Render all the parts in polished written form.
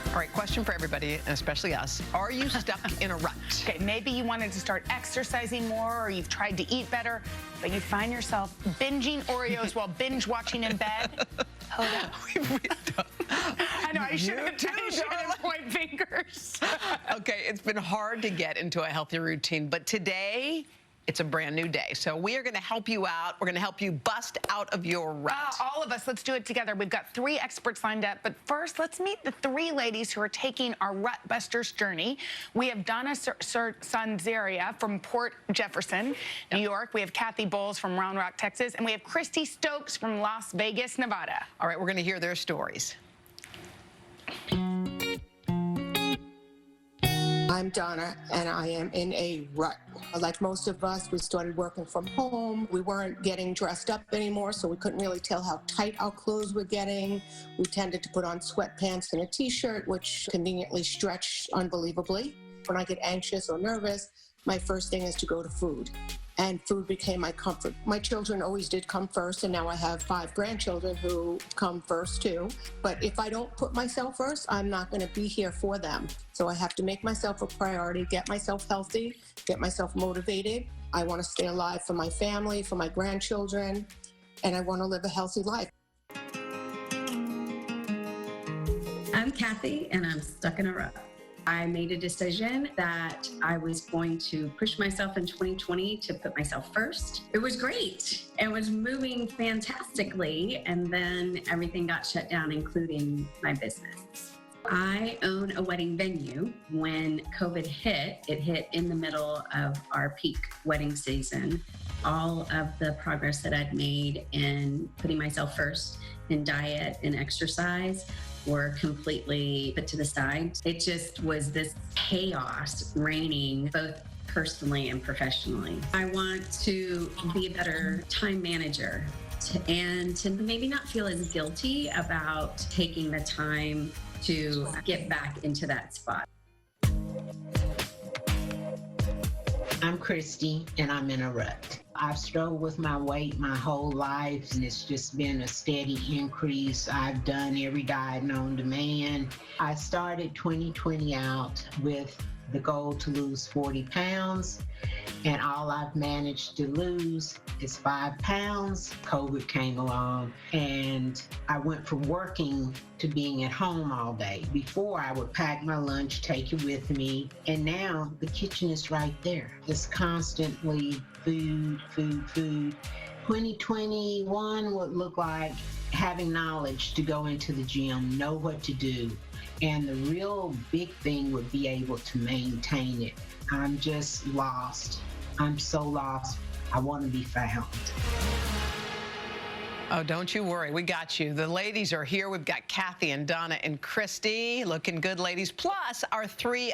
All right, question for everybody, and especially us. Are you stuck in a rut? Okay, maybe you wanted to start exercising more, or you've tried to eat better, but you find yourself binging Oreos while binge watching in bed. Oh, no. I know, I shouldn't point fingers. Okay, it's been hard to get into a healthy routine, but today, it's a brand new day. So we are going to help you out. We're going to help you bust out of your rut. All of us, let's do it together. We've got 3 experts lined up. But first, let's meet the 3 ladies who are taking our Rut Busters journey. We have Donna Sanzaria from Port Jefferson, New York. We have Kathy Bowles from Round Rock, Texas. And we have Christy Stokes from Las Vegas, Nevada. All right, we're going to hear their stories. I'm Donna, and I am in a rut. Like most of us, we started working from home. We weren't getting dressed up anymore, so we couldn't really tell how tight our clothes were getting. We tended to put on sweatpants and a t-shirt, which conveniently stretched unbelievably. When I get anxious or nervous, my first thing is to go to food. And food became my comfort. My children always did come first, and now I have 5 grandchildren who come first too. But if I don't put myself first, I'm not going to be here for them. So I have to make myself a priority, get myself healthy, get myself motivated. I want to stay alive for my family, for my grandchildren, and I want to live a healthy life. I'm Kathy, and I'm stuck in a rut. I made a decision that I was going to push myself in 2020 to put myself first. It was great. It was moving fantastically, and then everything got shut down, including my business. I own a wedding venue. When COVID hit, it hit in the middle of our peak wedding season. All of the progress that I'd made in putting myself first in diet and exercise were completely put to the side. It just was this chaos reigning both personally and professionally. I want to be a better time manager and to maybe not feel as guilty about taking the time to get back into that spot. I'm Christy, and I'm in a rut. I've struggled with my weight my whole life, and it's just been a steady increase. I've done every diet known to man. I started 2020 out with the goal to lose 40 pounds, and all I've managed to lose is 5 pounds. COVID came along, and I went from working to being at home all day. Before, I would pack my lunch, take it with me, and now the kitchen is right there. It's constantly food, food, food. 2021 would look like having knowledge to go into the gym, know what to do, and the real big thing would be able to maintain it. I'm just lost. I'm so lost. I want to be found. Oh, don't you worry. We got you. The ladies are here. We've got Kathy and Donna and Christy. Looking good, ladies. Plus, our 3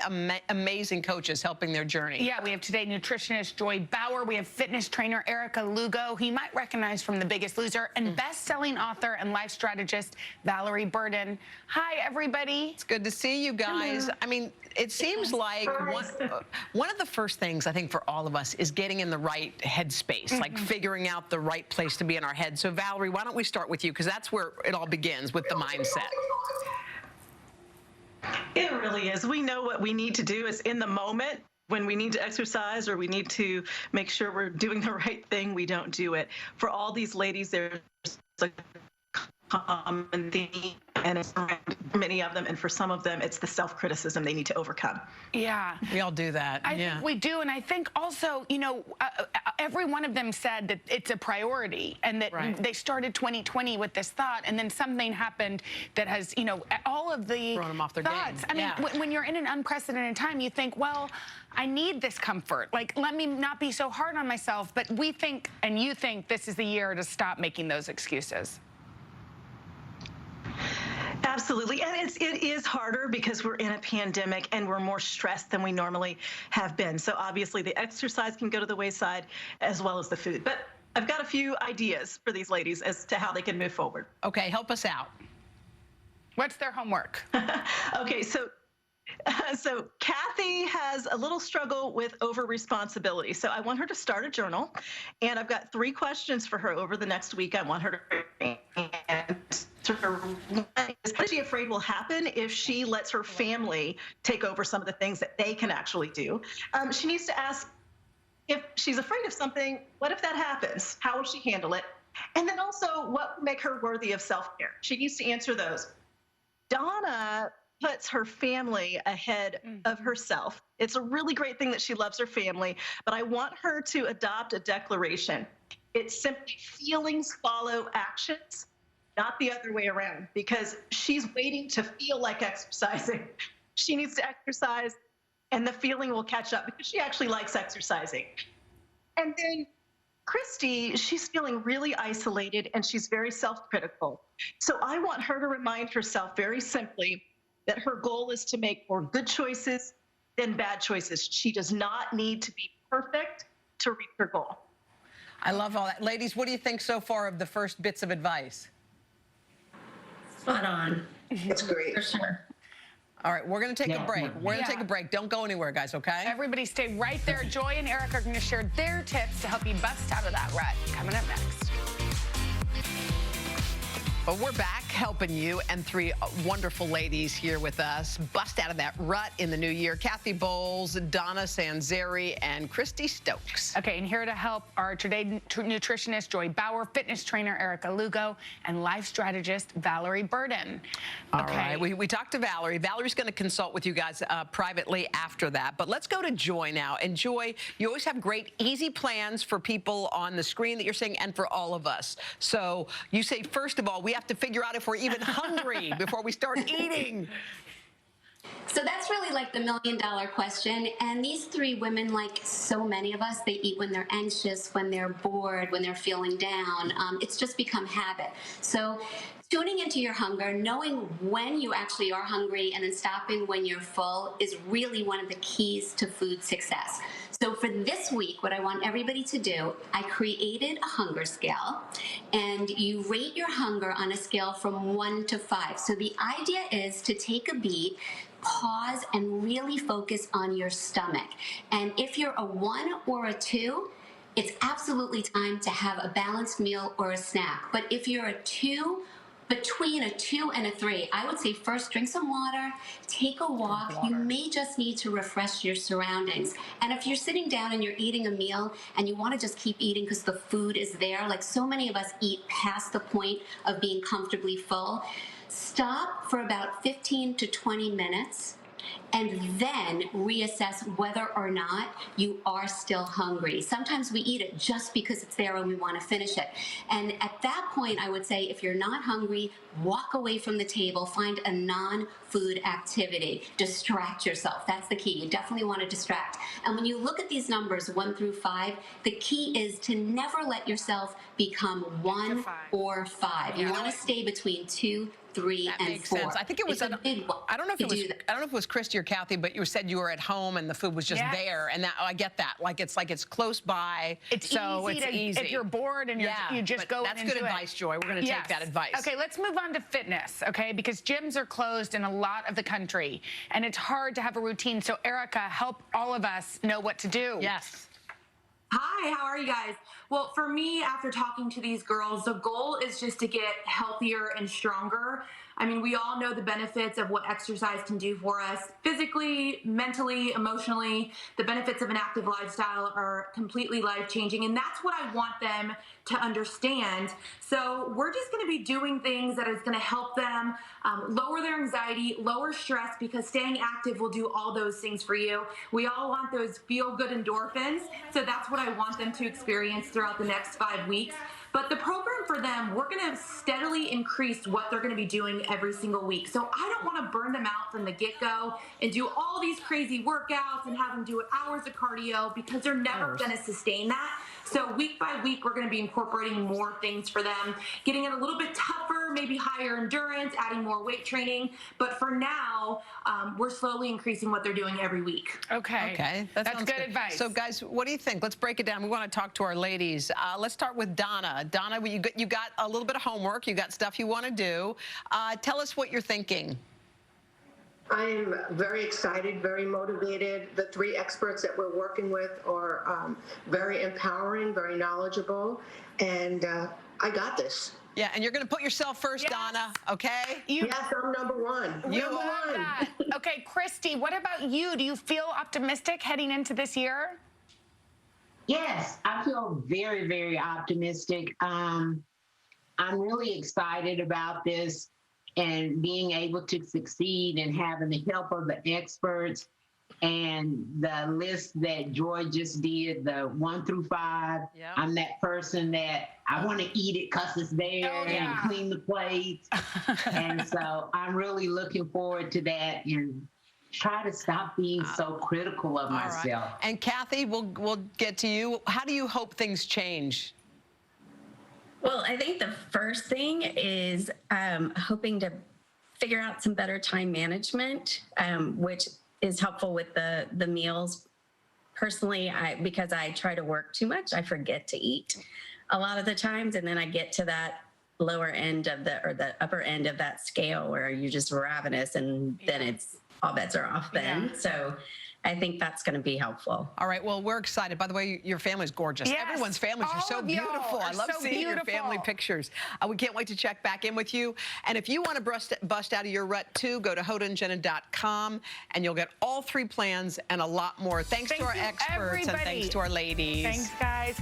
amazing coaches helping their journey. Yeah, we have today nutritionist Joy Bauer. We have fitness trainer Erica Lugo, who you might recognize from The Biggest Loser, and best-selling author and life strategist Valorie Burton. Hi, everybody. It's good to see you guys. Hello. I mean, it seems like one of the first things, I think, for all of us is getting in the right headspace, like figuring out the right place to be in our head. So, Valorie, why don't we start with you? Because that's where it all begins, with the mindset. It really is. We know what we need to do is in the moment. When we need to exercise or we need to make sure we're doing the right thing, we don't do it. For all these ladies, there's a common theme, and it's many of them, and for some of them, it's the self-criticism they need to overcome. Yeah. We all do that. I think we do, and I think also, you know, every one of them said that it's a priority, and that they started 2020 with this thought, and then something happened that has, you know, all of the thrown them off their thoughts. game. I mean, when you're in an unprecedented time, you think, well, I need this comfort. Like, let me not be so hard on myself. But we think, and you think, this is the year to stop making those excuses. Absolutely, and it is harder because we're in a pandemic and we're more stressed than we normally have been. So obviously the exercise can go to the wayside as well as the food. But I've got a few ideas for these ladies as to how they can move forward. Okay, help us out. What's their homework? Okay, so Kathy has a little struggle with over-responsibility. So I want her to start a journal, and I've got 3 questions for her over the next week. I want her to her what is she afraid will happen if she lets her family take over some of the things that they can actually do. She needs to ask, if she's afraid of something, what if that happens? How will she handle it? And then also, what will make her worthy of self-care? She needs to answer those. Donna puts her family ahead of herself. It's a really great thing that she loves her family, but I want her to adopt a declaration. It's simply feelings follow actions, not the other way around, because she's waiting to feel like exercising. She needs to exercise, and the feeling will catch up because she actually likes exercising. And then Christy, she's feeling really isolated and she's very self-critical. So I want her to remind herself very simply that her goal is to make more good choices than bad choices. She does not need to be perfect to reach her goal. I love all that. Ladies, what do you think so far of the first bits of advice? Spot on. It's great. For sure. All right, we're going to take a break. We're going to take a break. Don't go anywhere, guys, okay? Everybody stay right there. Joy and Eric are going to share their tips to help you bust out of that rut. Coming up next. But we're back helping you, and three wonderful ladies here with us. Bust out of that rut in the new year. Kathy Bowles, Donna Sanzeri, and Christy Stokes. Okay, and here to help are today nutritionist Joy Bauer, fitness trainer Erica Lugo, and life strategist Valorie Burton. All right, we talked to Valorie. Valerie's going to consult with you guys privately after that. But let's go to Joy now. And Joy, you always have great, easy plans for people on the screen that you're seeing and for all of us. So you say, first of all, we have to figure out if we're even hungry before we start eating. So that's really like the million-dollar question. And these three women, like so many of us, they eat when they're anxious, when they're bored, when they're feeling down. It's just become habit. So tuning into your hunger, knowing when you actually are hungry, and then stopping when you're full is really one of the keys to food success. So for this week, what I want everybody to do, I created a hunger scale, and you rate your hunger on a scale from 1 to 5. So the idea is to take a beat, pause, and really focus on your stomach. And if you're a 1 or a 2, it's absolutely time to have a balanced meal or a snack. But if you're a 2, between a 2 and a 3, I would say first drink some water, take a walk. You may just need to refresh your surroundings. And if you're sitting down and you're eating a meal and you want to just keep eating because the food is there, like so many of us eat past the point of being comfortably full, stop for about 15 to 20 minutes and then reassess whether or not you are still hungry. Sometimes we eat it just because it's there and we want to finish it. And at that point, I would say if you're not hungry, walk away from the table, find a non-food activity, distract yourself. That's the key. You definitely want to distract. And when you look at these numbers, 1 through 5, the key is to never let yourself become 1 or 5. You want to stay between 2, 3, that and makes 4. sense. I think it was. I don't know if it was Christy or Kathy, but you said you were at home and the food was just there, and that I get that. Like it's close by. It's easy. If you're bored and you just go. That's good advice, Joy. We're going to take that advice. Okay, let's move on to fitness. Okay, because gyms are closed in a lot of the country, and it's hard to have a routine. So Erica, help all of us know what to do. Yes. Hi, how are you guys? Well, for me, after talking to these girls, the goal is just to get healthier and stronger. I mean, we all know the benefits of what exercise can do for us physically, mentally, emotionally. The benefits of an active lifestyle are completely life-changing, and that's what I want them to understand. So we're just going to be doing things that is going to help them lower their anxiety, lower stress, because staying active will do all those things for you. We all want those feel-good endorphins, so that's what I want them to experience throughout the next 5 weeks. But the program for them, we're going to steadily increase what they're going to be doing every single week. So I don't want to burn them out from the get-go and do all these crazy workouts and have them do hours of cardio, because they're never going to sustain that. So week by week, we're going to be incorporating more things for them, getting it a little bit tougher, maybe higher endurance, adding more weight training. But for now, we're slowly increasing what they're doing every week. Okay. That's good advice. So guys, what do you think? Let's break it down. We want to talk to our ladies. Let's start with Donna. Donna, you got a little bit of homework. You got stuff you want to do. Tell us what you're thinking. I'm very excited, very motivated. The 3 experts that we're working with are very empowering, very knowledgeable, and I got this. Yeah, and you're going to put yourself first, Yes. Donna, okay? Yes, I'm number one. We Number love one. that. Okay, Christy, what about you? Do you feel optimistic heading into this year? Yes, I feel very, very optimistic. I'm really excited about this and being able to succeed and having the help of the experts and the list that Joy just did, the 1 through 5. Yeah. I'm that person that I want to eat it because it's there Oh, yeah. and clean the plates. And so I'm really looking forward to that and try to stop being so critical of All right. myself. And Kathy, we'll get to you. How do you hope things change? Well, I think the first thing is hoping to figure out some better time management, which is helpful with the meals. Personally, because I try to work too much, I forget to eat a lot of the times, and then I get to that lower end of the upper end of that scale where you're just ravenous, and then it's all bets are off then. Yeah. So I think that's going to be helpful. All right, well, we're excited. By the way, your family's gorgeous. Yes, Everyone's families are all so of y'all beautiful. I are love so seeing your family beautiful. pictures. We can't wait to check back in with you. And if you want to bust out of your rut too, go to hodaandjenna.com and you'll get all 3 plans and a lot more. Thanks to our you, experts and everybody. thanks to our ladies. Thanks, guys.